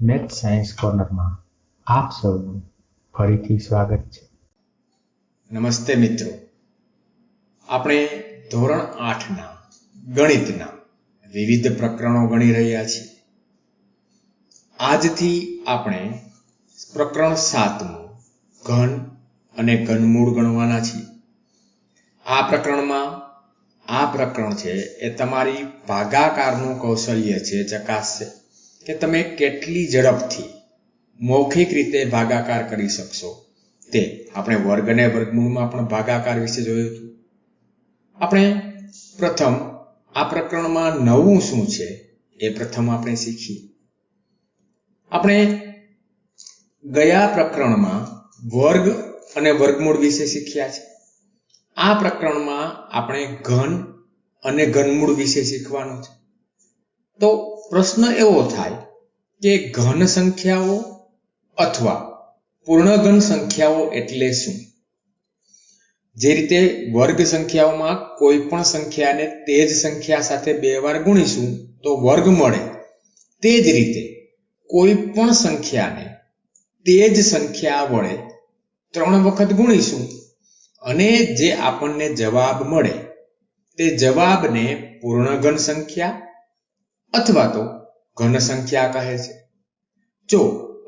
Math science કોર્નરમાં આપ સૌનું ફરીથી સ્વાગત છે. નમસ્તે મિત્રો, આપણે ધોરણ 8ના ગણિતના વિવિધ પ્રકરણો ગણી રહ્યા છીએ. આજથી આપણે પ્રકરણ 7મું ઘન અને ઘનમૂળ ગણવાના છીએ. આ પ્રકરણ છે એ તમારી ભાગાકારનું કૌશલ્ય છે ચકાસશે કે તમે કેટલી ઝડપથી મૌખિક રીતે ભાગાકાર કરી શકશો. તે આપણે વર્ગ અને વર્ગમૂળમાં પણ ભાગાકાર વિશે જોયું હતું. આપણે પ્રથમ આ પ્રકરણમાં નવું શું છે એ પ્રથમ આપણે શીખીએ. આપણે ગયા પ્રકરણમાં વર્ગ અને વર્ગમૂળ વિશે શીખ્યા છે. આ પ્રકરણમાં આપણે ઘન અને ઘનમૂળ વિશે શીખવાનું છે. તો પ્રશ્ન એવો થાય કે ઘન સંખ્યાઓ અથવા પૂર્ણઘન સંખ્યાઓ એટલે શું? જે રીતે વર્ગ સંખ્યાઓમાં કોઈ પણ સંખ્યાને તે જ સંખ્યા સાથે 2 વાર ગુણીશું તો વર્ગ મળે, તે જ રીતે કોઈ પણ સંખ્યાને તે જ સંખ્યા વડે 3 વખત ગુણીશું અને જે આપણને જવાબ મળે તે જવાબને પૂર્ણઘન સંખ્યા અથવા તો ઘન સંખ્યા કહે છે. જો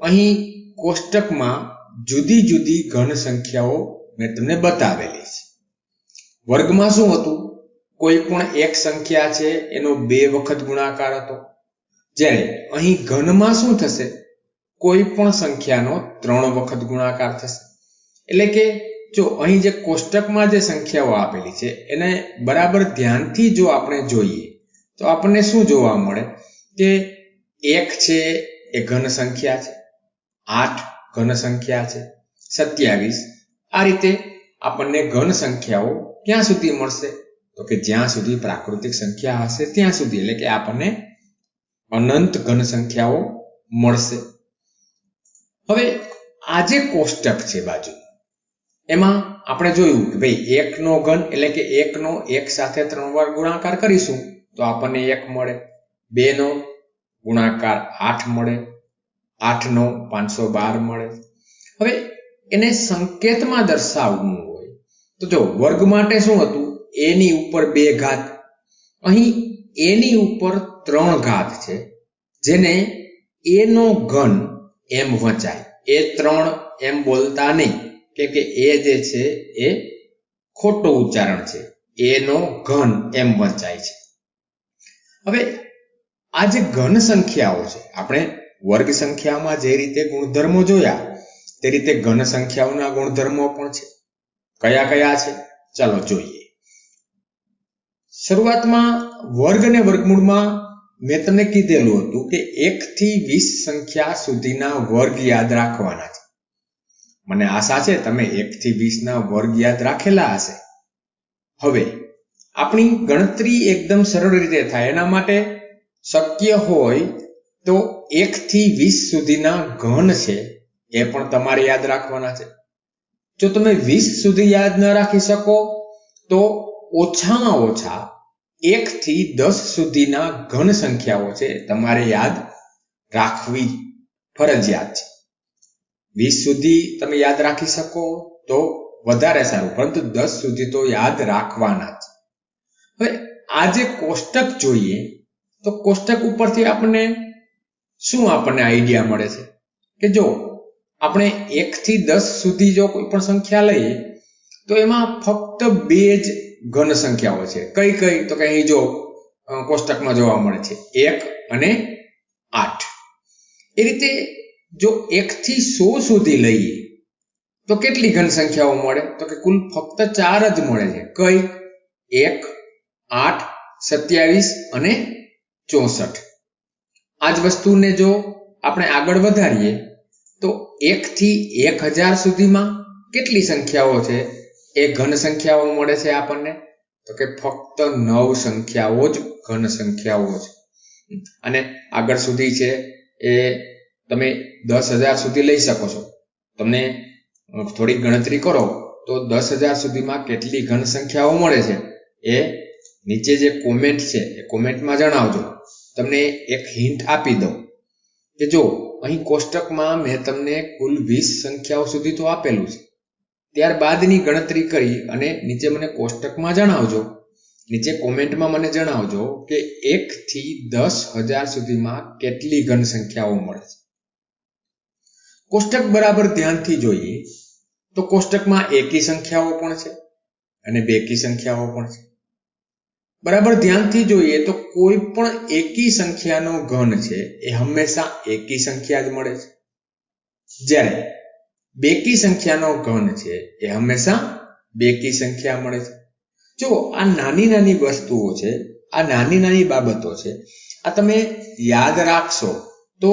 અહીં કોષ્ટકમાં જુદી જુદી ઘન સંખ્યાઓ મેં તમને બતાવેલી છે. વર્ગમાં શું હતું? કોઈ પણ એક સંખ્યા છે એનો 2 વખત ગુણાકાર હતો. જ્યારે અહીં ઘનમાં શું થશે? કોઈ પણ સંખ્યાનો 3 વખત ગુણાકાર થશે. એટલે કે જો અહીં જે કોષ્ટકમાં જે સંખ્યાઓ આપેલી છે એને બરાબર ધ્યાનથી જો આપણે જોઈએ તો આપણને શું જોવા મળે કે 1 છે એ ઘન સંખ્યા છે, 8 ઘન સંખ્યા છે, 27. આ રીતે આપણને ઘન સંખ્યાઓ ક્યાં સુધી મળશે? તો કે જ્યાં સુધી પ્રાકૃતિક સંખ્યા હશે ત્યાં સુધી, એટલે કે આપણને અનંત ઘન સંખ્યાઓ મળશે. હવે આ જે કોષ્ટક છે બાજુ, એમાં આપણે જોયું કે ભાઈ 1 નો ઘન એટલે કે 1 નો 1 સાથે 3 વાર ગુણાકાર કરીશું તો આપણને 1 મળે, 2 નો ગુણાકાર 8 મળે, 8 નો 512 મળે. હવે એને સંકેતમાં દર્શાવવું હોય તો જો વર્ગ માટે શું હતું? a ની ઉપર 2 ઘાત, અહીં a ની ઉપર 3 ઘાત છે જેને a નો ઘન એમ વંચાય. એ 3 એમ બોલતા નહીં કે એ જે છે એ ખોટું ઉચ્ચારણ છે, a નો ઘન એમ વંચાય છે. હવે આ જે ઘન સંખ્યાઓ છે, આપણે વર્ગ સંખ્યામાં જે રીતે ગુણધર્મો જોયા તે રીતે ઘન સંખ્યાઓના ગુણધર્મો પણ છે. કયા કયા છે? ચાલો જોઈએ. શરૂઆતમાં વર્ગ અને વર્ગમૂળમાં મેં તમને કીધેલું હતું કે 1 થી 20 સંખ્યા સુધીના વર્ગ યાદ રાખવાના છે. મને આશા છે તમે 1 થી 20 ના વર્ગ યાદ રાખેલા હશે. હવે આપણી ગણતરી એકદમ સરળ રીતે થાય એના માટે શક્ય હોય તો 1 થી 20 સુધીના ઘન છે એ પણ તમારે યાદ રાખવાના છે. જો તમે 20 સુધી યાદ ન રાખી શકો તો ઓછામાં ઓછા 1 થી 10 સુધીના ઘન સંખ્યાઓ છે તમારે યાદ રાખવી ફરજિયાત છે. 20 સુધી તમે યાદ રાખી શકો તો વધારે સારું, પરંતુ 10 સુધી તો યાદ રાખવાના જ. હવે આ જે કોષ્ટક જોઈએ તો કોષ્ટક ઉપરથી આપણને આઈડિયા મળે છે કે જો આપણે 1 થી 10 સુધી જો કોઈ પણ સંખ્યા લઈએ તો એમાં ફક્ત 2 જ ઘન સંખ્યાઓ છે. કઈ તો કે અહીં જો કોષ્ટકમાં જોવા મળે છે 1 અને 8. એ રીતે જો 1 થી 100 સુધી લઈએ તો કેટલી ઘન સંખ્યાઓ મળે? તો કે કુલ ફક્ત 4 જ મળે છે. કઈ? 1, 8, 27 અને 64. આ જ વસ્તુને જો આપણે આગળ વધારીએ તો 1 થી 1000 સુધીમાં કેટલી સંખ્યાઓ છે એ ઘન સંખ્યાઓ મળે છે આપણને? તો કે ફક્ત 9 સંખ્યાઓ જ ઘન સંખ્યાઓ છે. અને આગળ સુધી છે એ તમે 10,000 સુધી લઈ શકો છો. તમને થોડી ગણતરી કરો તો 10,000 સુધીમાં કેટલી ઘન સંખ્યાઓ મળે છે એ નીચે જે કોમેન્ટ છે એ કોમેન્ટમાં જણાવજો. તમને એક હિન્ટ આપી દઉં કે જો અહીં કોષ્ટકમાં મેં તમને કુલ 20 સંખ્યાઓ સુધી તો આપેલું છે. ત્યારબાદની ગણતરી કરી અને નીચે મને કોષ્ટકમાં જણાવજો, નીચે કોમેન્ટમાં મને જણાવજો કે 1 થી 10,000 સુધીમાં કેટલી ઘન સંખ્યાઓ મળે છે. કોષ્ટક બરાબર ધ્યાનથી જોઈએ તો કોષ્ટકમાં એકી સંખ્યાઓ પણ છે અને બેકી સંખ્યાઓ પણ છે. બરાબર ધ્યાનથી જોઈએ તો કોઈ પણ એકી સંખ્યાનો ઘન છે એ હંમેશા એકી સંખ્યા જ મળે છે, જ્યારે બેકી સંખ્યાનો ઘન છે એ હંમેશા બેકી સંખ્યા મળે છે. જો આ નાની નાની વસ્તુઓ છે, આ નાની નાની બાબતો છે, આ તમે યાદ રાખશો તો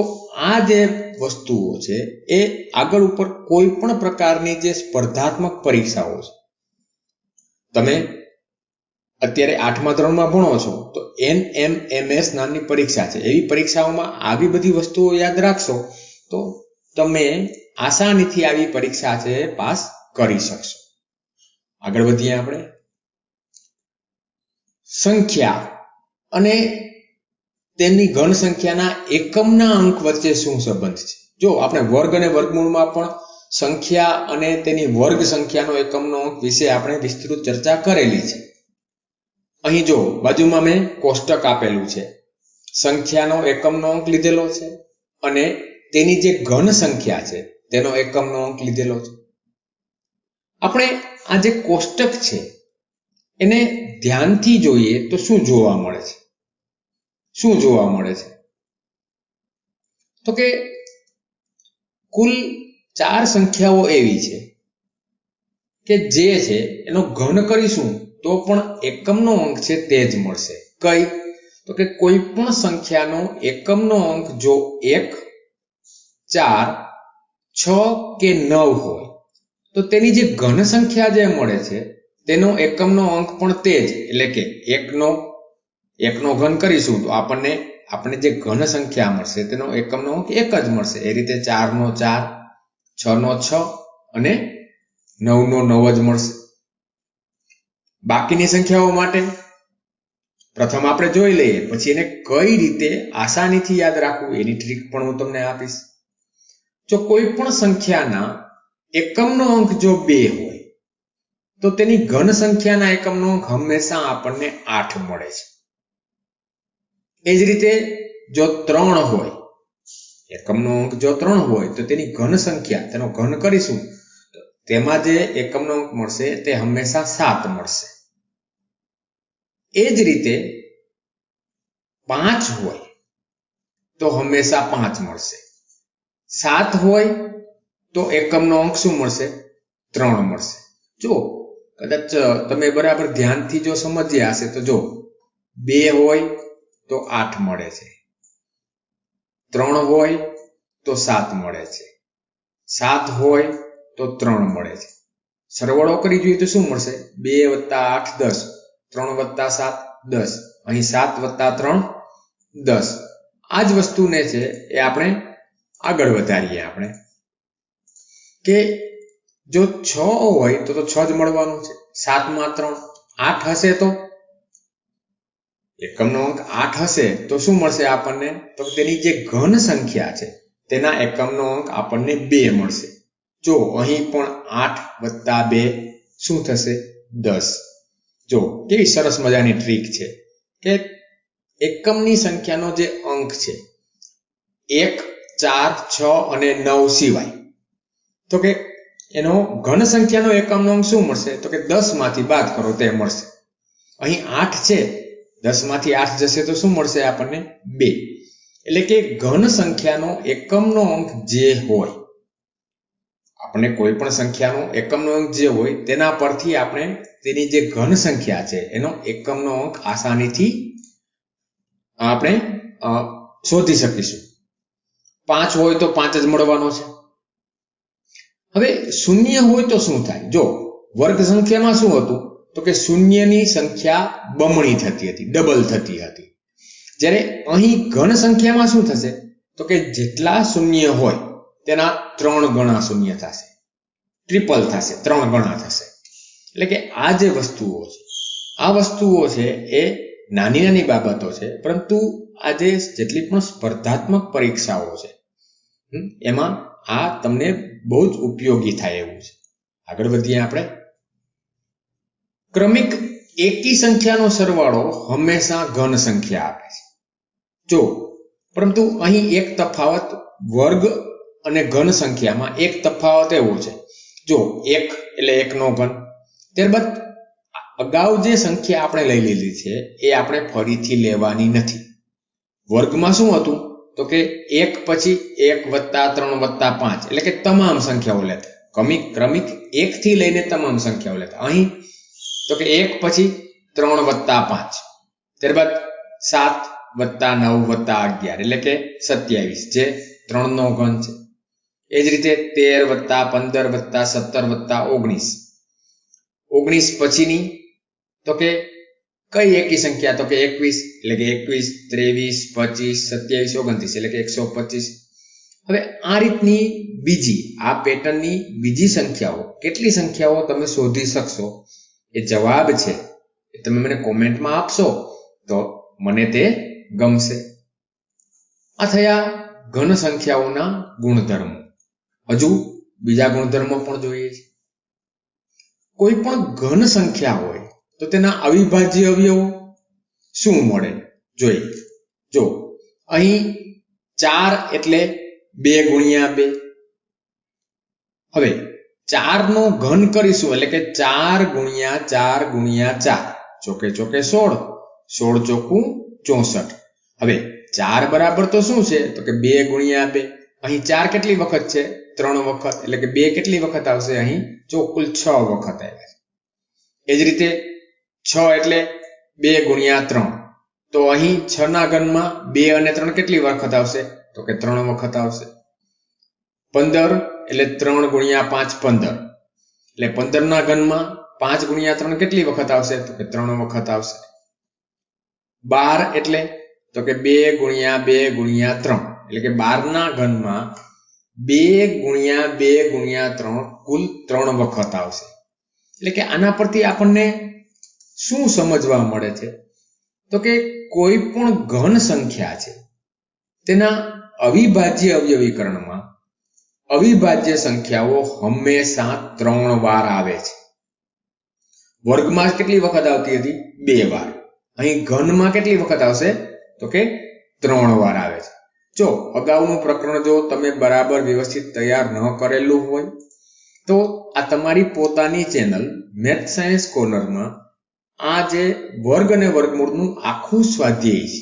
આ જે વસ્તુઓ છે એ આગળ ઉપર કોઈ પણ પ્રકારની જે સ્પર્ધાત્મક પરીક્ષાઓ છે, તમે અત્યારે 8મા ધોરણમાં ભણો છો તો NMMS નામની પરીક્ષા છે, એવી પરીક્ષાઓમાં આવી બધી વસ્તુઓ યાદ રાખશો તો તમે આસાનીથી આવી પરીક્ષા છે પાસ કરી શકશો. આગળ વધીએ આપણે. સંખ્યા અને તેની ઘન સંખ્યાના એકમના અંક વચ્ચે શું સંબંધ છે? જો આપણે વર્ગ અને વર્ગમૂળમાં પણ સંખ્યા અને તેની વર્ગ સંખ્યાનો એકમનો અંક વિશે આપણે વિસ્તૃત ચર્ચા કરેલી છે. અહીં જો બાજુમાં મેં કોષ્ટક આપેલું છે, સંખ્યાનો એકમનો અંક લીધેલો છે અને તેની જે ઘન સંખ્યા છે તેનો એકમનો અંક લીધેલો છે. આપણે આ જે કોષ્ટક છે એને ધ્યાનથી જોઈએ તો શું જોવા મળે છે? શું જોવા મળે છે? તો કે કુલ 4 સંખ્યાઓ એવી છે કે જે છે એનો ઘન કરીશું તો પણ એકમનો અંક છે તે જ મળશે. કઈ? તો કે કોઈ પણ સંખ્યાનો એકમનો અંક જો 1, 4, 6 કે 9 હોય તો તેની જે ઘન સંખ્યા જે મળે છે તેનો એકમનો અંક પણ તે જ, એટલે કે 1નો ઘન કરીશું તો આપણે જે ઘન સંખ્યા મળશે તેનો એકમનો અંક 1 જ મળશે. એ રીતે 4નો 4, 6નો 6 અને 9નો 9 જ મળશે. બાકીની સંખ્યાઓ માટે પ્રથમ આપણે જોઈ લઈએ, પછી એને કઈ રીતે આસાનીથી યાદ રાખવું એની ટ્રીક પણ હું તમને આપીશ. જો કોઈ પણ સંખ્યાના એકમનો અંક જો 2 હોય તો તેની ઘન સંખ્યાના એકમનો અંક હંમેશા આપણને 8 મળે છે. એ જ રીતે જો 3 હોય, એકમનો અંક જો 3 હોય તો તેની ઘન સંખ્યા, તેનો ઘન કરીશું તો તેમાં જે એકમનો અંક મળશે તે હંમેશા 7 મળશે. એ જ રીતે 5 હોય તો હંમેશા 5 મળશે. 7 હોય તો એકમનો અંક શું મળશે? 3 મળશે. જો કદાચ તમે બરાબર ધ્યાનથી જો સમજ્યા હશે તો જો 2 હોય તો 8 મળે છે, 3 હોય તો 7 મળે છે, 7 હોય તો 3 મળે છે. સરવાળો કરી જોઈએ તો શું મળશે? 2 + 8 10, 3 + 7 10, અહીં 7 + 3 10. આ જ વસ્તુને છે એ આપણે આગળ વધારીએ આપણે કે જો 6 હોય તો 6 જ મળવાનું છે. 7 માં 3 8 હશે તો એકમનો અંક 8 હશે તો શું મળશે આપણને? તો તેની જે ઘન સંખ્યા છે તેના એકમનો અંક આપણને 2 મળશે. જો અહીં પણ 8 + 2 શું થશે? 10. જો કેવી સરસ મજાની ટ્રીક છે કે એકમની સંખ્યાનો જે અંક છે 1, 4, 6 અને 9 સિવાય, તો કે એનો ઘન સંખ્યાનો એકમનો અંક શું મળશે? તો કે 10 માંથી બાદ કરો તે મળશે. અહીં 8 છે, 10 માંથી 8 જશે તો શું મળશે આપણને? 2. એટલે કે ઘન સંખ્યાનો એકમનો અંક જે હોય, આપણે કોઈ પણ સંખ્યાનો એકમનો અંક જે હોય તેના પરથી આપણે તેની જે ઘન સંખ્યા છે એનો એકમનો અંક આસાનીથી આપણે શોધી શકીશું. 5 હોય તો 5 જ મળવાનો છે. હવે 0 હોય તો શું થાય? જો વર્ગ સંખ્યામાં શું હતું તો કે શૂન્યની સંખ્યા બમણી થતી હતી, ડબલ થતી હતી. જ્યારે અહીં ઘન સંખ્યામાં શું થશે તો કે જેટલા શૂન્ય હોય તેના 3 ગણા શૂન્ય થશે, ટ્રિપલ થશે, 3 ગણા થશે. એટલે કે આ જે વસ્તુઓ છે, આ વસ્તુઓ છે એ નાની નાની બાબતો છે, પરંતુ આજે જેટલી પણ સ્પર્ધાત્મક પરીક્ષાઓ છે, એમાં આ તમને બહુ જ ઉપયોગી થાય એવું છે. આગળ વધીએ આપણે. ક્રમિક એકી સંખ્યાનો સરવાળો હંમેશા ઘન સંખ્યા આપે છે. જો પરંતુ અહીં એક તફાવત વર્ગ અને ઘન સંખ્યામાં એક તફાવત એવો છે. જો 1 એટલે 1 નો ઘન. ત્યારબાદ અગાઉ જે સંખ્યા આપણે લઈ લીધી છે એ આપણે ફરીથી લેવાની નથી. વર્ગમાં શું હતું તો કે 1 પછી 1 + 3 + 5 એટલે કે તમામ સંખ્યાઓ લેતા. ક્રમિક 1 થી લઈને તમામ સંખ્યાઓ લેતા. અહીં તો કે 1 પછી 3 + 5, ત્યારબાદ 7 + 9 + 11 એટલે કે 27 જે 3 નો ઘન છે. એ જ રીતે 13 + 15 + 17 + 19. 19 પછીની તો કે કઈ એકી સંખ્યા તો કે 21 એટલે કે 21, 23, 25, 27, 29 એટલે કે 125. હવે આ રીતની બીજી આ પેટર્નની બીજી સંખ્યાઓ કેટલી સંખ્યાઓ તમે શોધી શકશો એ જવાબ છે એ તમે મને કોમેન્ટમાં આપશો તો મને તે ગમશે. આ થયા ઘન સંખ્યાઓના ગુણધર્મો. હજુ બીજા ગુણધર્મો પણ જોઈએ છે. કોઈ પણ ઘન સંખ્યા હોય તો તેના અવિભાજ્ય અવયવો શું મળે જોઈએ. જો અહીં 4 એટલે 2 × 2. હવે 4 નો ઘન કરીશું એટલે કે 4 × 4 × 4 ચોકે 16, 16 ચોકું 64. હવે 4 બરાબર તો શું છે તો કે 2 × 2. અહીં 4 કેટલી વખત છે 3 વખત એટલે કે 2 કેટલી વખત આવશે અહીં જો કુલ 6 વખત આવે. એ જ રીતે 6 એટલે 2 × 3 તો અહીં 6 ના ઘનમાં 2 અને 3 કેટલી વખત આવશે તો કે 3 વખત આવશે. 15 એટલે 3 × 5 15 એટલે 15 ના ઘનમાં 5 × 3 કેટલી વખત આવશે તો કે 3 વખત આવશે. 12 એટલે તો કે 2 × 2 × 3 એટલે કે 12 ના ઘનમાં 2 × 2 × 3 કુલ 3 વખત આવશે. એટલે કે આના પરથી આપણને શું સમજવા મળે છે તો કે કોઈ પણ ઘન સંખ્યા છે તેના અવિભાજ્ય અવયવીકરણમાં અવિભાજ્ય સંખ્યાઓ હંમેશા 3 વાર આવે છે. વર્ગમાં કેટલી વખત આવતી હતી 2 વાર. અહીં ઘનમાં કેટલી વખત આવશે તો કે 3 વાર આવે છે. જો અગાઉનું પ્રકરણ જો તમે બરાબર વ્યવસ્થિત તૈયાર ન કરેલું હોય તો આ તમારી પોતાની ચેનલ મેથ સાયન્સ કોર્નરમાં આ જે વર્ગ અને વર્ગમૂળનું આખું સ્વાધ્યાય છે,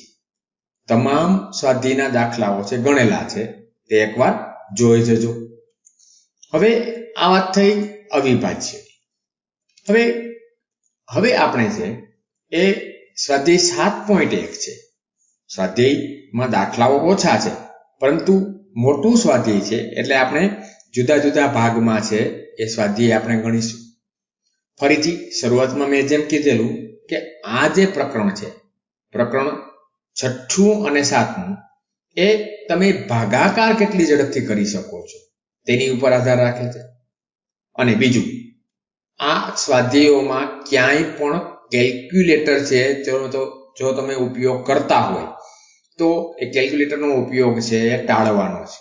તમામ સ્વાધ્યાયના દાખલાઓ છે ગણેલા છે તે એકવાર જોઈ જજો. હવે આ વાત થઈ અવિભાજ્ય. હવે આપણે છે એ સ્વાધ્યાય 7.1 છે. સ્વાધ્યાયમાં દાખલાઓ ઓછા છે પરંતુ મોટું સ્વાધ્યાય છે એટલે આપણે જુદા જુદા ભાગમાં છે એ સ્વાધ્યાય આપણે ગણીશું. ફરીથી શરૂઆતમાં મેં જેમ કીધેલું કે આ જે પ્રકરણ છે પ્રકરણ 6 અને 7 એ તમે ભાગાકાર કેટલી ઝડપથી કરી શકો છો તેની ઉપર આધાર રાખે છે. અને બીજું આ સ્વાધ્યાયોમાં ક્યાંય પણ કેલ્ક્યુલેટર છે જો તમે ઉપયોગ કરતા હોય તો એ કેલ્ક્યુલેટરનો ઉપયોગ છે એ ટાળવાનો છે.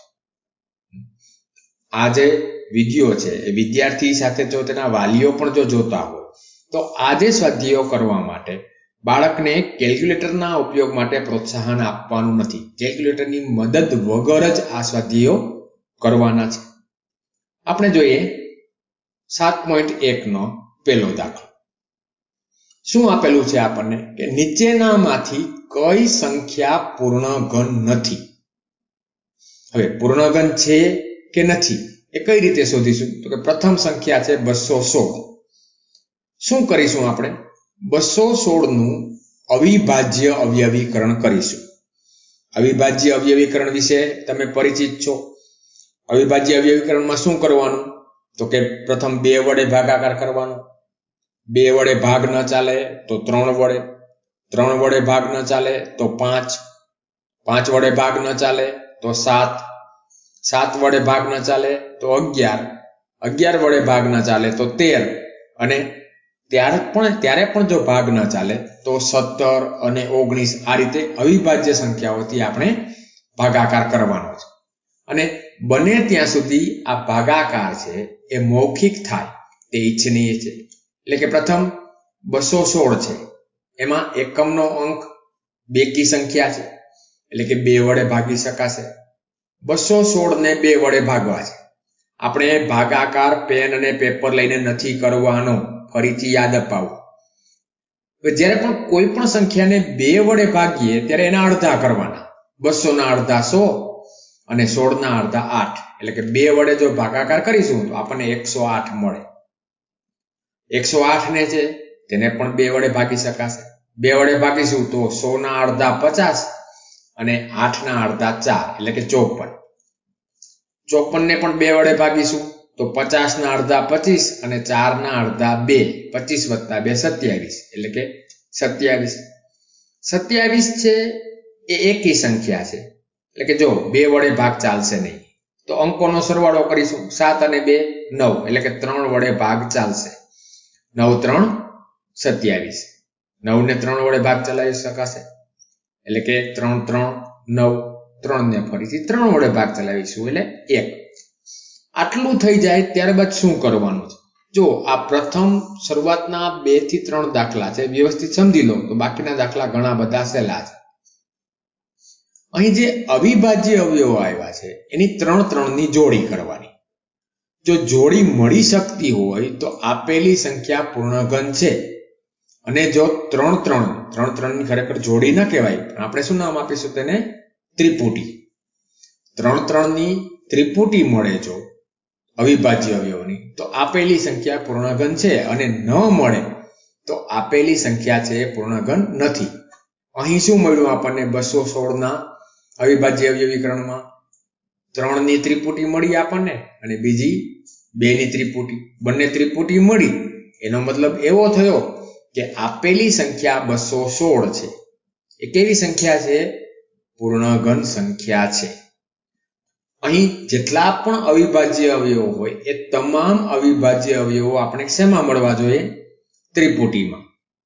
આ જે વિડીયો છે એ વિદ્યાર્થી સાથે જો તેના વાલીઓ પણ જો જોતા હોય તો આ જે સ્વાધ્યાયો કરવા માટે બાળકને કેલ્ક્યુલેટરના ઉપયોગ માટે પ્રોત્સાહન આપવાનું નથી. કેલ્ક્યુલેટરની મદદ વગર જ આ સ્વાધ્યાયો કરવાના છે. આપણે જોઈએ 7.1 નો પહેલો દાખલો. શું આપેલું છે આપણને કે નીચેનામાંથી કઈ સંખ્યા પૂર્ણઘન નથી. હવે પૂર્ણઘન છે કે નથી એ કઈ રીતે શોધીશું તો કે પ્રથમ સંખ્યા છે 216. શું કરીશું આપણે 216 નું અવિભાજ્ય અવયવીકરણ કરીશું. અવિભાજ્ય અવયવીકરણ વિશે તમે પરિચિત છો. અવિભાજ્ય અવયવીકરણમાં શું કરવાનું તો કે પ્રથમ 2 વડે ભાગાકાર કરવાનો. 2 વડે ભાગ ન ચાલે તો 3 વડે, 3 વડે ભાગ ન ચાલે તો 5, 5 વડે ભાગ ન ચાલે તો 7, 7 વડે ભાગ ન ચાલે તો 11, 11 વડે ભાગ ન ચાલે તો 13 અને ત્યારે પણ જો ભાગ ન ચાલે તો 17 અને 19. આ રીતે અવિભાજ્ય સંખ્યાઓથી આપણે ભાગાકાર કરવાનો છે. અને બને ત્યાં સુધી આ ભાગાકાર છે એ મૌખિક થાય તે ઈચ્છનીય છે. એટલે કે પ્રથમ 216 છે, એમાં એકમનો અંક બેકી સંખ્યા છે, એટલે કે 2 વડે ભાગી શકાશે. 216 ને 2 વડે ભાગવા છે. આપણે ભાગાકાર પેન અને પેપર લઈને નથી કરવાનો, ફરીથી યાદ અપાવું. જ્યારે પણ કોઈ પણ સંખ્યાને 2 વડે ભાગીએ ત્યારે એના અડધા કરવાના. 200 ના અડધા 100 અને 16 ના અડધા 8, એટલે કે 2 વડે જો ભાગાકાર કરીશું તો આપણને 108 મળે. 108 ને છે તેને પણ 2 વડે ભાગી શકાશે. 2 વડે ભાગીશું તો 100 ના અડધા 50 અને 8 ના અડધા 4, એટલે કે 54. 54 ને પણ 2 વડે ભાગીશું તો 50 ના અડધા 25 અને 4 ના અડધા 2, 25 + 2 27, એટલે કે 27. 27 છે એ એકી સંખ્યા છે, એટલે કે જો 2 વડે ભાગ ચાલશે નહીં તો અંકોનો સરવાળો કરીશું. 7 અને 2 9, એટલે કે 3 વડે ભાગ ચાલશે. 9 3 27. 9 ને 3 વડે ભાગ ચલાવી શકાશે, એટલે કે 3 3 9. 3 ને ફરીથી 3 વડે ભાગ ચલાવીશું એટલે 1. આટલું થઈ જાય ત્યારબાદ શું કરવાનું છે? જો આ પ્રથમ શરૂઆતના 2 થી 3 દાખલા છે, વ્યવસ્થિત સમજી લો તો બાકીના દાખલા ઘણા બધા સહેલા છે. અહીં જે અવિભાજ્ય અવયવો આવ્યા છે એની 3 3 ની જોડી કરવાની. જો જોડી મળી શકતી હોય તો આપેલી સંખ્યા પૂર્ણઘન છે, અને જો 3 3 ની ખરેખર જોડી ન કહેવાય, પણ આપણે શું નામ આપીશું તેને? ત્રિપુટી. 3 3 ની ત્રિપુટી મળે જો અવિભાજ્ય અવયવોની, તો આપેલી સંખ્યા પૂર્ણઘન છે, અને ન મળે તો આપેલી સંખ્યા છે એ પૂર્ણઘન નથી. અહીં શું મળ્યું આપણને? 216 ના અવિભાજ્ય અવયવીકરણમાં 3 ની ત્રિપુટી મળી આપણને, અને બીજી 2 ની ત્રિપુટી. બંને ત્રિપુટી મળી એનો મતલબ એવો થયો કે આપેલી સંખ્યા 216 છે એ કેવી સંખ્યા છે? પૂર્ણઘન સંખ્યા છે. અહીં જેટલા પણ અવિભાજ્ય અવયવો હોય એ તમામ અવિભાજ્ય અવયવો આપણે શેમાં મળવા જોઈએ? ત્રિપુટીમાં.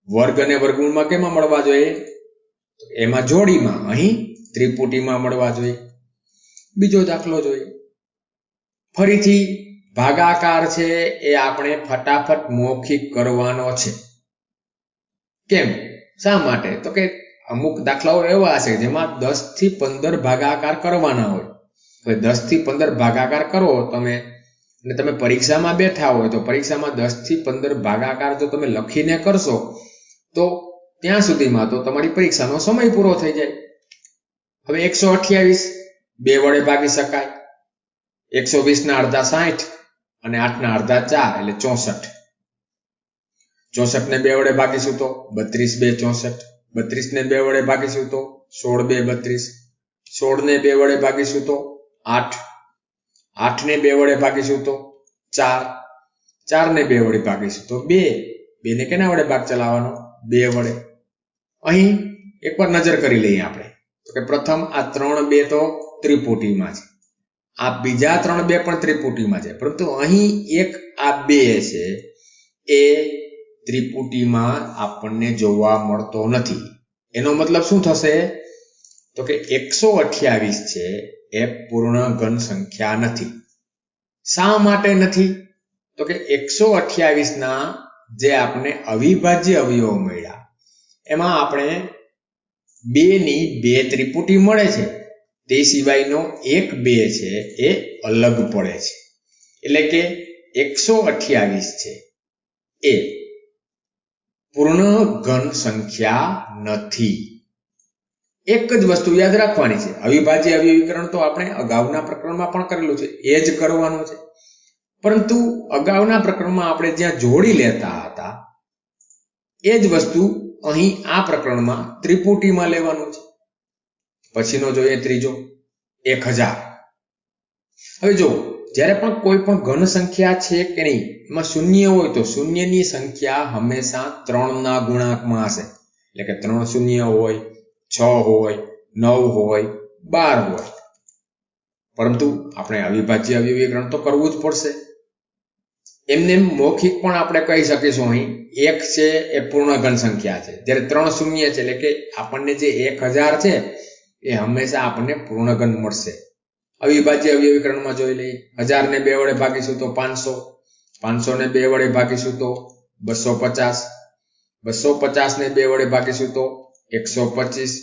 વર્ગ અને વર્ગમૂળમાં કેમાં મળવા જોઈએ? એમાં જોડીમાં. અહીં ત્રિપુટીમાં મળવા જોઈએ. બીજો દાખલો જોઈએ. ફરીથી ભાગાકાર છે એ આપણે ફટાફટ મૌખિક કરવાનો છે. કેમ? શા માટે? તો કે અમુક દાખલાઓ એવા છે જેમાં 10 થી 15 ભાગાકાર કરવાના હોય. હવે 10 થી 15 ભાગાકાર કરો તમે, અને તમે પરીક્ષામાં બેઠા હોય તો પરીક્ષામાં 10 થી 15 ભાગાકાર જો તમે લખીને કરશો તો ત્યાં સુધીમાં તો તમારી પરીક્ષાનો સમય પૂરો થઈ જાય. હવે 128 2 વડે ભાગી શકાય. 120 ના અડધા 60 અને 8 ના અડધા 4, એટલે 64. 64 ને 2 વડે ભાગીશું તો 32 2 64. 32 ને 2 વડે ભાગીશું તો 16 2 32. 16 ને 2 વડે ભાગીશું તો 8. 8 ને 2 વડે ભાગીશું તો 4. 4 ને 2 વડે ભાગીશું તો 2. 2 ને કેના વડે ભાગ ચલાવવાનો? 2 વડે. અહીં એકવાર નજર કરી લઈએ આપણે તો કે પ્રથમ આ 3 2 તો ત્રિપુટીમાં છે, આ બીજા 3 2 પણ ત્રિપુટીમાં છે, પરંતુ અહીં એક આ 2 છે એ ત્રિપુટીમાં આપણને જોવા મળતો નથી. એનો મતલબ શું થશે? તો કે 128 છે એ પૂર્ણઘન સંખ્યા નથી. શા માટે નથી? તો કે 128 ના જે આપણે અવિભાજ્ય અવયવો મળ્યા એમાં આપણે 2 ની 2 ત્રિપુટી મળે છે, તે સિવાયનો એક 2 છે એ અલગ પડે છે. એટલે કે 128 છે એ પૂર્ણઘન સંખ્યા નથી. એક જ વસ્તુ યાદ રાખવાની છે, અવિભાજ્ય અવયવીકરણ તો આપણે અગાઉના પ્રકરણમાં પણ કરેલું છે, એ જ કરવાનું છે. પરંતુ અગાઉના પ્રકરણમાં આપણે જ્યાં જોડી લેતા હતા એ જ વસ્તુ અહીં આ પ્રકરણમાં ત્રિપુટીમાં લેવાનું છે. પછીનો જોઈએ ત્રીજો 1000. હવે જો જ્યારે પણ કોઈ પણ ઘન સંખ્યા છે કે નહીં એમાં શૂન્ય હોય તો શૂન્યની સંખ્યા હંમેશા 3 ના ગુણાંકમાં હશે. એટલે કે 3 શૂન્ય હોય, 6 હોય, 9 હોય, 12 હોય. પરંતુ આપણે અવિભાજ્ય અવયવીકરણ તો કરવું જ પડશે. એમને મૌખિક પણ આપણે કહી શકીશું અહીં 1 છે એ પૂર્ણઘન સંખ્યા છે, જ્યારે 3 શૂન્ય છે એટલે કે આપણને જે 1000 છે એ હંમેશા આપણને પૂર્ણઘન મળશે. અવિભાજ્ય અવયવીકરણમાં જોઈ લઈએ. 1000 ને 2 વડે ભાગીશું તો 500, 500 ને 2 વડે ભાગીશું તો 250, 250 ને 2 વડે ભાગીશું તો 125,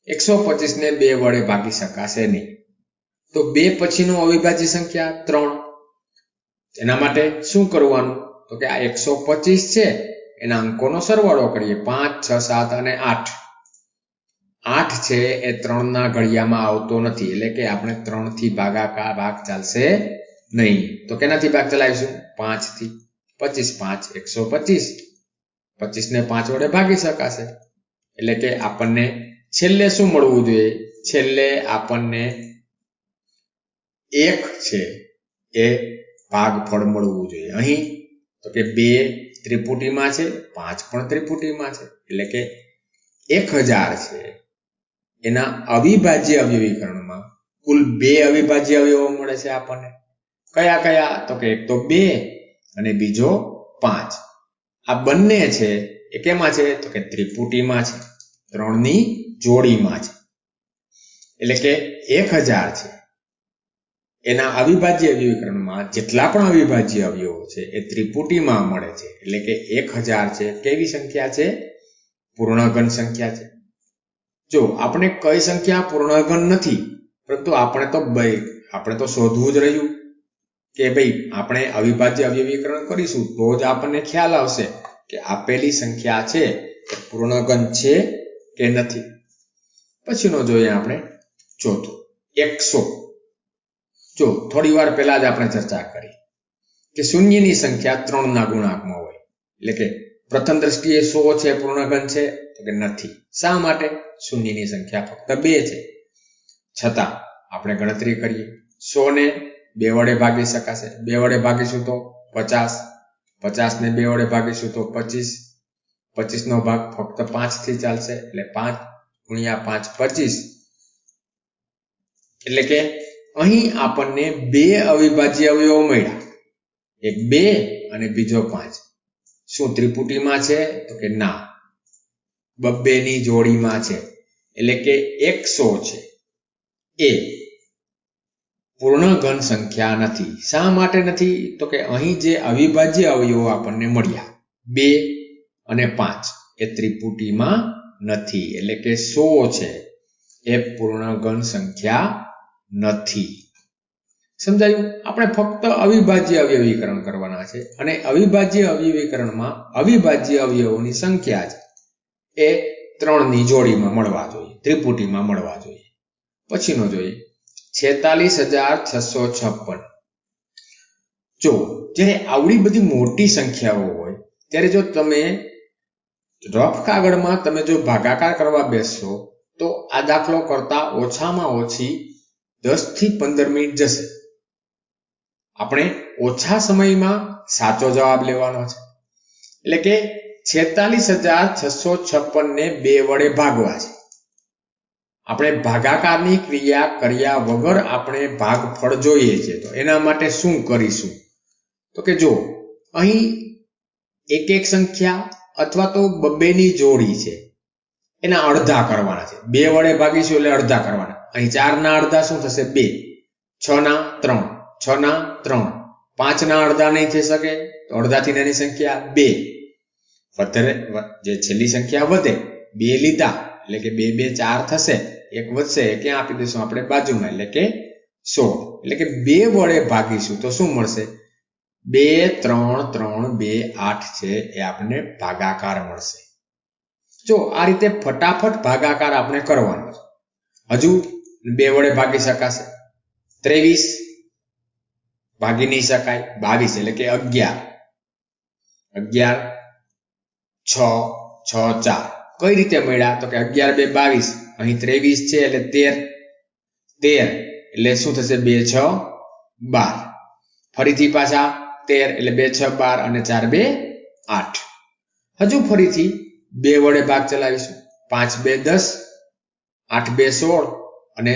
125 ને 2 વડે ભાગી શકાશે નહીં. તો 2 પછીનો અવિભાજ્ય સંખ્યા 3. એના માટે શું કરવાનું? તો કે આ 125 છે એના અંકોનો સરવાળો કરીએ. 5, 6, 7 અને 8. 8 છે એ 3 ના ઘડિયામાં આવતો નથી, એટલે કે આપણે 3 થી ભાગ ચાલશે નહીં. તો કેનાથી ભાગ ચલાવીશું? 5 થી. 25, 5, 125. 25 ને 5 વડે ભાગી શકાશે. એટલે કે આપણને છેલ્લે શું મળવું જોઈએ? છેલ્લે આપણને 1 છે એ ભાગફળ મળવું જોઈએ. અહીં તો કે 2 ત્રિપુટીમાં છે, 5 પણ ત્રિપુટીમાં છે, એટલે કે 1000 છે એના અવિભાજ્ય અવયવીકરણમાં કુલ 2 અવિભાજ્ય અવયવો મળે છે આપણને. કયા કયા? તો કે એક તો 2 અને બીજો 5. આ બંને છે એ કેમાં છે? તો કે ત્રિપુટીમાં છે, 3 ની જોડીમાં છે. એટલે કે 1000 છે એના અવિભાજ્ય અવયવીકરણમાં જેટલા પણ અવિભાજ્ય અવયવો છે એ ત્રિપુટીમાં મળે છે. એટલે કે 1000 છે કેવી સંખ્યા છે? પૂર્ણઘન સંખ્યા છે. જો આપણે કઈ સંખ્યા પૂર્ણઘન નથી, પરંતુ આપણે તો શોધવું જ રહ્યું કે ભાઈ આપણે અવિભાજ્ય અવયવીકરણ કરીશું તો જ આપણને ખ્યાલ આવશે કે આપેલી સંખ્યા છે એ પૂર્ણઘન છે કે નથી. પછીનો જોઈએ આપણે ચોથો 100. જો થોડી વાર પહેલા જ આપણે ચર્ચા કરી કે શૂન્યની સંખ્યા 3 ના ગુણાંકમાં હોય, એટલે કે પ્રથમ દ્રષ્ટિએ 100 છે પૂર્ણઘન છે? તો કે નથી. શા માટે? શૂન્યની સંખ્યા ફક્ત 2 છે. છતાં આપણે ગણતરી કરીએ. 100 ને 2 વડે ભાગી શકાશે. 2 વડે ભાગીશું તો 50, 50 ને 2 વડે ભાગીશું તો 25, 25 નો ભાગ ફક્ત 5 થી ચાલશે, એટલે 5 ગુણ્યા 5 25. એટલે કે અહીં આપણને 2 અવિભાજ્ય અવયવો મળ્યા, એક 2 અને બીજો 5. શું ત્રિપુટીમાં છે? તો કે ના, 2 ની જોડીમાં છે. એટલે કે 100 છે એ પૂર્ણઘન સંખ્યા નથી. શા માટે નથી? તો કે અહીં જે અવિભાજ્ય અવયવો આપણને મળ્યા 2 અને 5 એ ત્રિપુટીમાં નથી. એટલે કે 100 છે એ પૂર્ણઘન સંખ્યા નથી. સમજાયું? આપણે ફક્ત અવિભાજ્ય અવયવીકરણ કરવાના છે અને અવિભાજ્ય અવયવીકરણમાં અવિભાજ્ય અવયવોની સંખ્યા છે એ 3 ની જોડીમાં મળવા જોઈએ, ત્રિપુટીમાં મળવા જોઈએ. પછીનો જોઈએ 46656. જો જ્યારે આવડી બધી મોટી સંખ્યાઓ હોય ત્યારે જો તમે રફ કાગળમાં તમે જો ભાગાકાર કરવા બેસશો તો આ દાખલો કરતા ઓછામાં ઓછી 10 થી 15 મિનિટ જશે. આપણે ઓછા સમયમાં સાચો જવાબ લેવાનો છે. એટલે કે 46656 ને 2 વડે ભાગવા છે. આપણે ભાગાકારની ક્રિયા કર્યા વગર આપણે ભાગફળ જોઈએ છે. તો એના માટે શું કરીશું? તો કે જો અહીં એક સંખ્યા અથવા તો 2 ની જોડી છે એના અડધા કરવાના છે. 2 વડે ભાગીશું એટલે અડધા કરવાના. અહીં 4 ના અડધા શું થશે? 2. 6 ના 3, 6 ના 3, 5 ના અડધા નહીં થઈ શકે તો અડધાથી નાની સંખ્યા 2. જે છેલ્લી સંખ્યા વધે 2 લીધા એટલે કે 2 2 4 થશે. એક વધશે એ ક્યાં આપી દઈશું આપણે? બાજુમાં, એટલે કે 16. એટલે કે 2 વડે ભાગીશું તો શું મળશે? 2 3 3 2 8 છે એ આપણને ભાગાકાર મળશે. જો આ રીતે ફટાફટ ભાગાકાર આપણે કરવાનો છે. હજુ 2 વડે ભાગી શકાશે. 23 ભાગી નહીં શકાય. 22 એટલે કે 11, 11 6 6 4. કઈ રીતે મળ્યા? તો કે 11 2 22. અહીં 23 છે એટલે 13 એટલે શું થશે? 2 6 12. ફરીથી પાછા 13 એટલે 2 6 12 અને 4 2 8. હજુ ફરીથી 2 વડે ભાગ ચલાવીશું. 5 2 10, 8 2 16 અને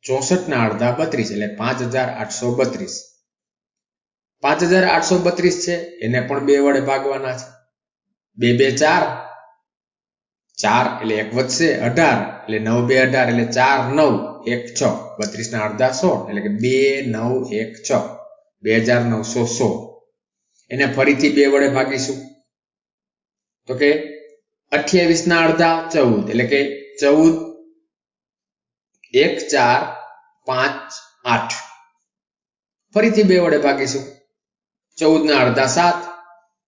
64 ના અડધા 32 એટલે 5832. 5832 છે એને પણ 2 વડે ભાગવાના છે. 2 2 4, 4 એટલે 1 વધશે 18 એટલે 9 2 18 એટલે 4 9 1 6, 32 ના અડધા 16 એટલે કે 2 9 1 6, 2916. એને ફરીથી 2 વડે ભાગીશું તો કે 28 ના અડધા 14 એટલે કે 14 1 4 5 8. ફરીથી 2 વડે ભાગીશું 14 ના અડધા 7,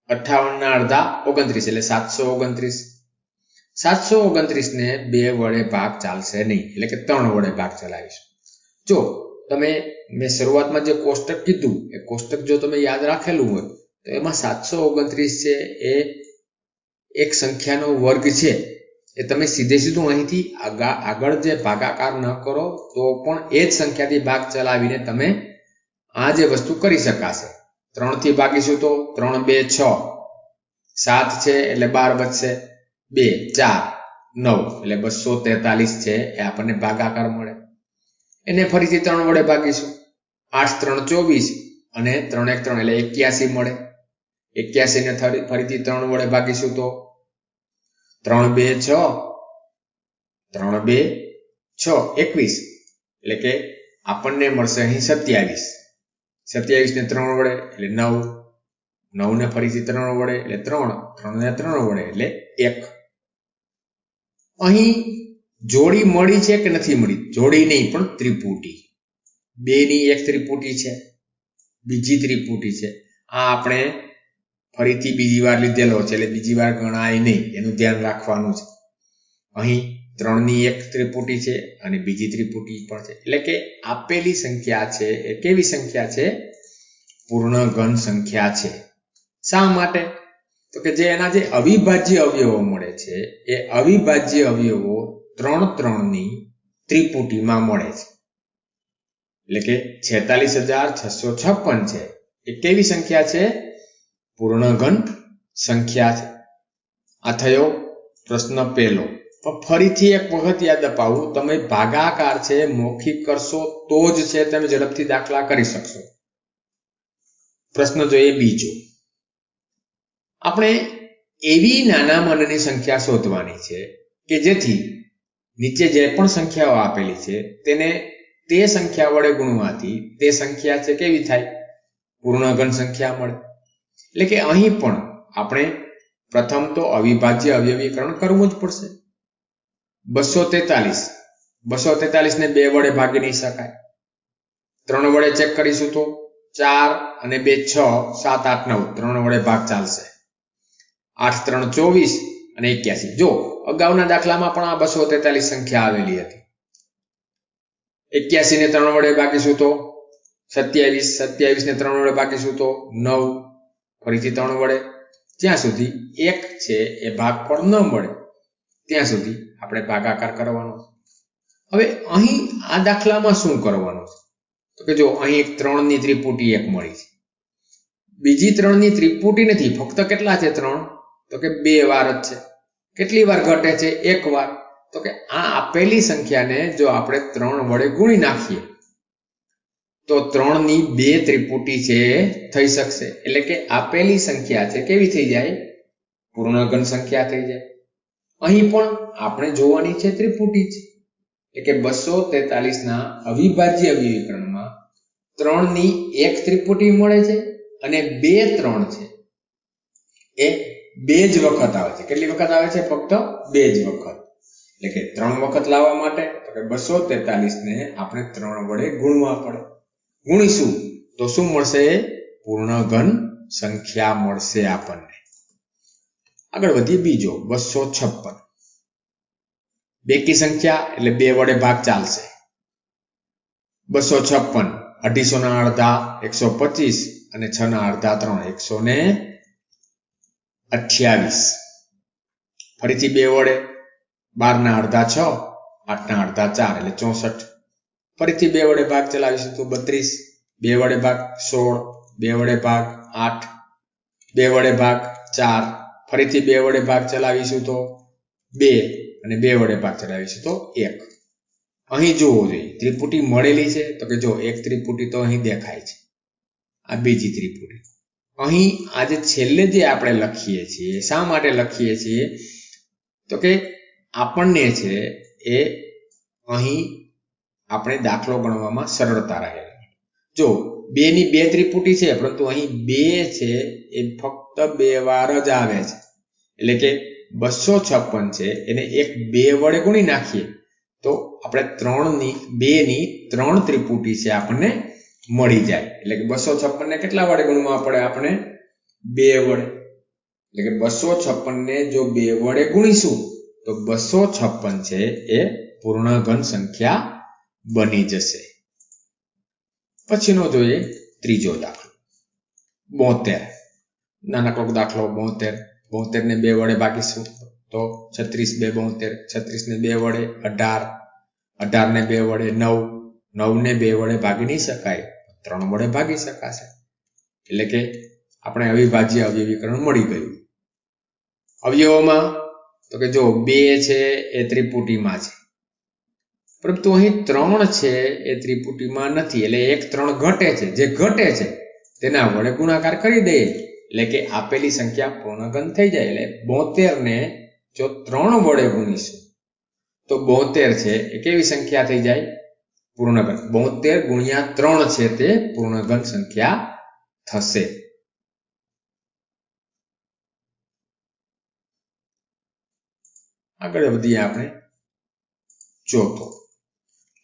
58 ના અડધા 29 એટલે 729. 729 ને 2 વડે ભાગ ચાલશે નહીં એટલે કે 3 વડે ભાગ ચલાવીશું. જો તમે મેં શરૂઆતમાં જે કોષ્ટક કીધું એ કોષ્ટક જો તમે યાદ રાખેલું હોય તો એમાં 729 છે એ એક સંખ્યાનો વર્ગ છે. એ તમે સીધે સીધું અહીંથી આગળ જે ભાગાકાર ન કરો તો પણ એ જ સંખ્યાથી ભાગ ચલાવીને તમે આ જે વસ્તુ કરી શકાશે. 3 થી ભાગીશું તો 3 2 6, 7 છે એટલે 12 બચશે, 2 4 9 એટલે 243 છે એ આપણને ભાગાકાર મળે. એને ફરીથી 3 વડે ભાગીશું 8 3 24 અને 3 1 3 એટલે 81 મળે. 81 ને ફરીથી 3 વડે ભાગીશું તો 3 2 6, 3 2 6 21 એટલે કે આપણને મળશે અહીં 27. 27 ને 3 વડે એટલે 9, 9 ને ફરીથી 3 વડે એટલે 3, 3 ને 3 વડે એટલે 1. અહીં જોડી મળી છે કે નથી મળી? જોડી નહીં પણ ત્રિપુટી. 2 ની એક ત્રિપુટી છે, બીજી ત્રિપુટી છે. આ આપણે ફરીથી બીજી વાર લીધેલો છે એટલે બીજી વાર ગણાય નહીં, એનું ધ્યાન રાખવાનું છે. અહીં 3 ની એક ત્રિપુટી છે અને બીજી ત્રિપુટી પણ છે એટલે કે આપેલી સંખ્યા છે એ કેવી સંખ્યા છે? પૂર્ણ ઘન સંખ્યા છે. શા માટે? તો કે જે એના જે અવિભાજ્ય અવયવો મળે છે એ અવિભાજ્ય અવયવો 3 3 ની ત્રિપુટીમાં મળે છે. એટલે કે 46656 છે એ કેવી સંખ્યા છે? પૂર્ણ ઘન સંખ્યા છે. આ થયો પ્રશ્ન પહેલો. પણ ફરીથી એક વખત યાદ અપાવું, તમે ભાગાકાર છે મૌખિક કરશો તો જ છે તમે ઝડપથી દાખલા કરી શકશો. પ્રશ્ન જોઈએ બીજો. આપણે એવી નાના માનની સંખ્યા શોધવાની છે કે જેથી નીચે જે પણ સંખ્યાઓ આપેલી છે તેને તે સંખ્યા વડે ગુણવાથી તે સંખ્યા છે કેવી થાય? પૂર્ણ ઘન સંખ્યા મળે. એટલે કે અહીં પણ આપણે પ્રથમ તો અવિભાજ્ય અવયવીકરણ કરવું જ પડશે. 243 ને 2 વડે ભાગી નહીં શકાય. 3 વડે ચેક કરીશું તો 4 અને 2 6, 7 8 9 3 વડે ભાગ ચાલશે. 8 3 24 અને 81. જો અગાઉના દાખલામાં પણ આ 243 સંખ્યા આવેલી હતી. 81 ને 3 વડે ભાગીશું તો 27, 27 ને 3 વડે ભાગીશું તો 9, ફરીથી 3 વડે, જ્યાં સુધી 1 છે એ ભાગફળ ન મળે ત્યાં સુધી આપણે ભાગાકાર કરવાનો. હવે અહીં આ દાખલામાં શું કરવાનું છે? તો કે જો અહીં એક 3 ની ત્રિપુટી એક મળી છે, બીજી 3 ની ત્રિપુટી નથી. ફક્ત કેટલા છે 3? તો કે 2 વાર જ છે. કેટલી વાર ઘટે છે? 1 વાર. તો કે આ આપેલી સંખ્યાને જો આપણે 3 વડે ગુણી નાખીએ તો 3 ની 2 ત્રિપુટી છે થઈ શકશે. એટલે કે આપેલી સંખ્યા છે કેવી થઈ જાય? પૂર્ણ ઘન સંખ્યા થઈ જાય. અહીં પણ આપણે જોવાની છે ત્રિપુટી છે. એટલે કે 243 ના અવિભાજ્ય અવયવીકરણમાં 3 ની એક ત્રિપુટી મળે છે અને 2 3 છે એ 2 જ વખત આવે છે. કેટલી વખત આવે છે? ફક્ત 2 જ વખત. એટલે કે 3 વખત લાવવા માટે તો કે 243 ને આપણે 3 વડે ગુણવા પડે. ગુણીશું તો શું મળશે? પૂર્ણ ઘન સંખ્યા મળશે આપણને. આગળ વધીએ બીજો 256. બેકી સંખ્યા એટલે 2 વડે ભાગ ચાલશે. 256 250 ના અડધા 125 અને 6 ના અડધા 3 128. ફરીથી 2 વડે 12 ના અડધા 6, 8 ના અડધા 4 એટલે 64. ફરીથી 2 વડે ભાગ ચલાવીશું તો 32, 2 વડે ભાગ 16, 2 વડે ભાગ 8, 2 વડે ભાગ 4. ફરીથી 2 વડે ભાગ ચલાવીશું તો 2 અને 2 વડે ભાગ ચલાવીશું તો 1. અહીં જોવો જોઈએ ત્રિપુટી મળેલી છે તો કે જો એક ત્રિપુટી તો અહીં દેખાય છે, આ બીજી ત્રિપુટી. અહીં આજે છેલ્લે જે આપણે લખીએ છીએ, શા માટે લખીએ છીએ? તો કે આપણને છે એ અહીં આપણે દાખલો ગણવામાં સરળતા રહે. જો 2 ની 2 ત્રિપુટી છે, પરંતુ અહીં 2 છે એ ફક્ત 2 વાર જ આવે છે, એટલે કે 256 છે એને 2 વડે ગુણી નાખીએ તો આપણે 2 ની 3 ત્રિપુટી છે આપણને મળી જાય. એટલે કે 256 ને કેટલા વડે ગુણવા પડે? આપણે 2 વડે. એટલે કે 256 ને જો 2 વડે ગુણીશું તો 256 છે એ પૂર્ણઘન સંખ્યા બની જશે. પછીનો જોઈએ ત્રીજો દાખલો 72. નાનકડો દાખલો 72. 72 ને 2 વડે ભાગીશું તો 36 2 72, 36 ને 2 વડે 18, 18 ને 2 વડે 9, 9 ને 2 વડે ભાગી નહીં શકાય, 3 વડે ભાગી શકાશે. એટલે કે આપણે અવિભાજ્ય અવયવીકરણ મળી ગયું. અવયવોમાં તો કે જો 2 છે એ ત્રિપુટીમાં છે, પરંતુ અહીં 3 છે એ ત્રિપુટીમાં નથી, એટલે 1 3 ઘટે છે. જે ઘટે છે તેના વડે ગુણાકાર કરી દઈએ એટલે કે આપેલી સંખ્યા પૂર્ણઘન થઈ જાય. એટલે 72 ને જો 3 વડે ગુણીશું તો 72 છે એ કેવી સંખ્યા થઈ જાય? પૂર્ણઘન. 72 ગુણ્યા 3 છે તે પૂર્ણઘન સંખ્યા થશે. આગળ વધીએ આપણે ચોથો.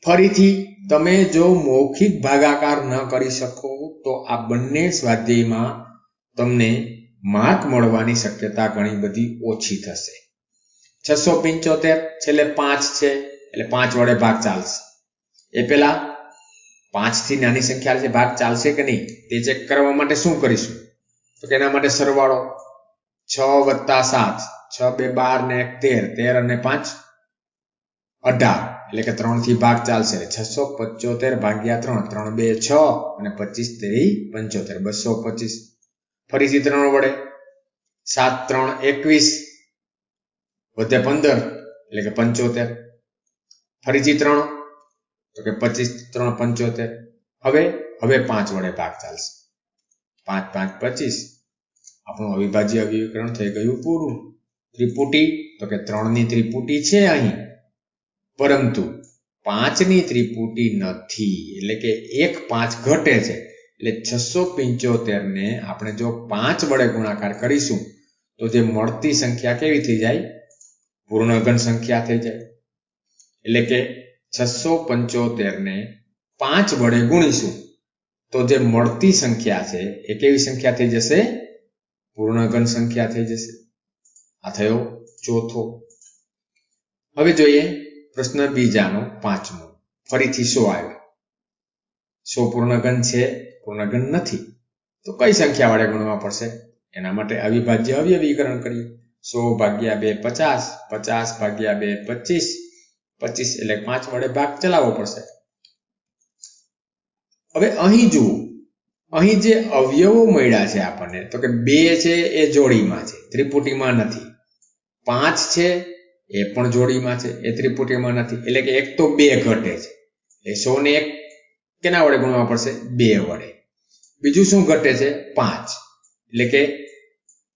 ફરીથી તમે જો મૌખિક ભાગાકાર ન કરી શકો તો આ બંને સ્વાધ્યાયમાં તમને માર્ક મળવાની શક્યતા ઘણી બધી ઓછી થશે. 675 છેલ્લે 5 છે એટલે 5 વડે ભાગ ચાલશે. એ પહેલા 5 થી નાની સંખ્યા છે ભાગ ચાલશે કે નહીં તે ચેક કરવા માટે શું કરીશું? તો કે એના માટે સરવાળો 6 + 7, 6 2 12 ને 1 13, 13 અને 5 18, એટલે કે 3 થી ભાગ ચાલશે. 675 ભાગ્યા 3, 3 2 6 અને 25 તેરી 75, 225. ફરીથી 3 વડે 7 3 21 વધે 15 એટલે કે 75. ફરીથી 3 તો કે 25 3 75. હવે 5 વડે ભાગ ચાલશે. 5 5 25. આપણું અવિભાજ્ય અવયવીકરણ થઈ ગયું પૂરું. ત્રિપુટી તો કે 3 ની ત્રિપુટી છે અહીં, પરંતુ 5 ની ત્રિપુટી નથી, એટલે કે 1 5 ઘટે છે. એટલે 675 ને આપણે જો 5 વડે ગુણાકાર કરીશું તો જે મળતી સંખ્યા કેવી થઈ જાય? પૂર્ણઘન સંખ્યા થઈ જાય. એટલે કે 675 ને 5 વડે ગુણીશું તો જે મળતી સંખ્યા છે એ કેવી સંખ્યા થઈ જશે? પૂર્ણઘન સંખ્યા થઈ જશે. આ થયો ચોથો. હવે જોઈએ પ્રશ્ન બીજાનો 5મો. ફરીથી 100 આવ્યો. 100 પૂર્ણઘન છે? પૂર્ણઘન નથી. તો કઈ સંખ્યા વડે ગુણવા પડશે? એના માટે અવિભાજ્ય અવયવીકરણ કરીએ. 100 ભાગ્યા 2 50, 50 ભાગ્યા 2 25, 25 એટલે 5 વડે ભાગ ચલાવવો પડશે. હવે અહીં જુઓ, અહીં જે અવયવો મળ્યા છે આપણને તો કે 2 છે એ જોડીમાં છે, ત્રિપુટીમાં નથી. 5 છે એ પણ જોડીમાં છે, એ ત્રિપુટીમાં નથી. એટલે કે 1 તો 2 ઘટે છે. એ 100 ને 1 કેના વડે ગુણવા પડશે? 2 વડે. બીજું શું ઘટે છે? 5, એટલે કે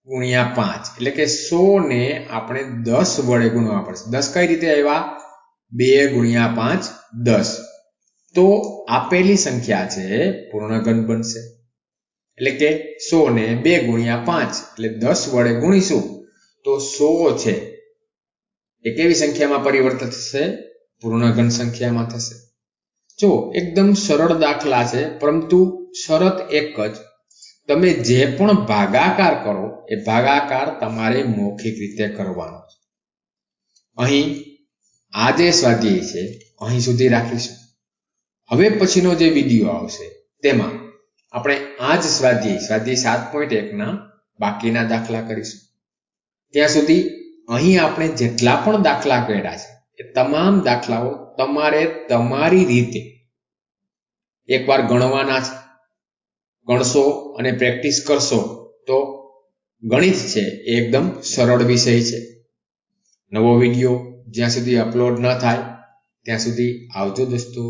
ગુણ્યા 5, એટલે કે 100 ને આપણે 10 વડે ગુણવા પડશે. 10 કઈ રીતે આવ્યા? 2 ગુણ્યા 5 10. તો આપેલી સંખ્યા છે પૂર્ણઘન બનશે. એટલે કે 100 ને 2 ગુણ્યા 5 એટલે 10 વડે ગુણીશું તો 100 છે એ કેવી સંખ્યામાં પરિવર્તિત થશે? પૂર્ણઘન સંખ્યામાં થશે. જો એકદમ સરળ દાખલા છે, પરંતુ શરત એક જ, તમે જે પણ ભાગાકાર કરો એ ભાગાકાર તમારે મૌખિક રીતે કરવાનો છે. અહીં આ જે સ્વાધ્યાય છે અહીં સુધી રાખીશું. હવે પછીનો જે વિડીયો આવશે તેમાં આપણે આ જ સ્વાધ્યાય 7.1 ના બાકીના દાખલા કરીશું. ત્યાં સુધી અહીં આપણે જેટલા પણ દાખલા કર્યા છે એ તમામ દાખલાઓ તમારે તમારી રીતે એકવાર ગણવાના છે. ગણશો અને પ્રેક્ટિસ કરશો તો ગણિત છે એ એકદમ સરળ વિષય છે. નવો વિડીયો જ્યાં સુધી અપલોડ ન થાય ત્યાં સુધી આવજો દોસ્તો.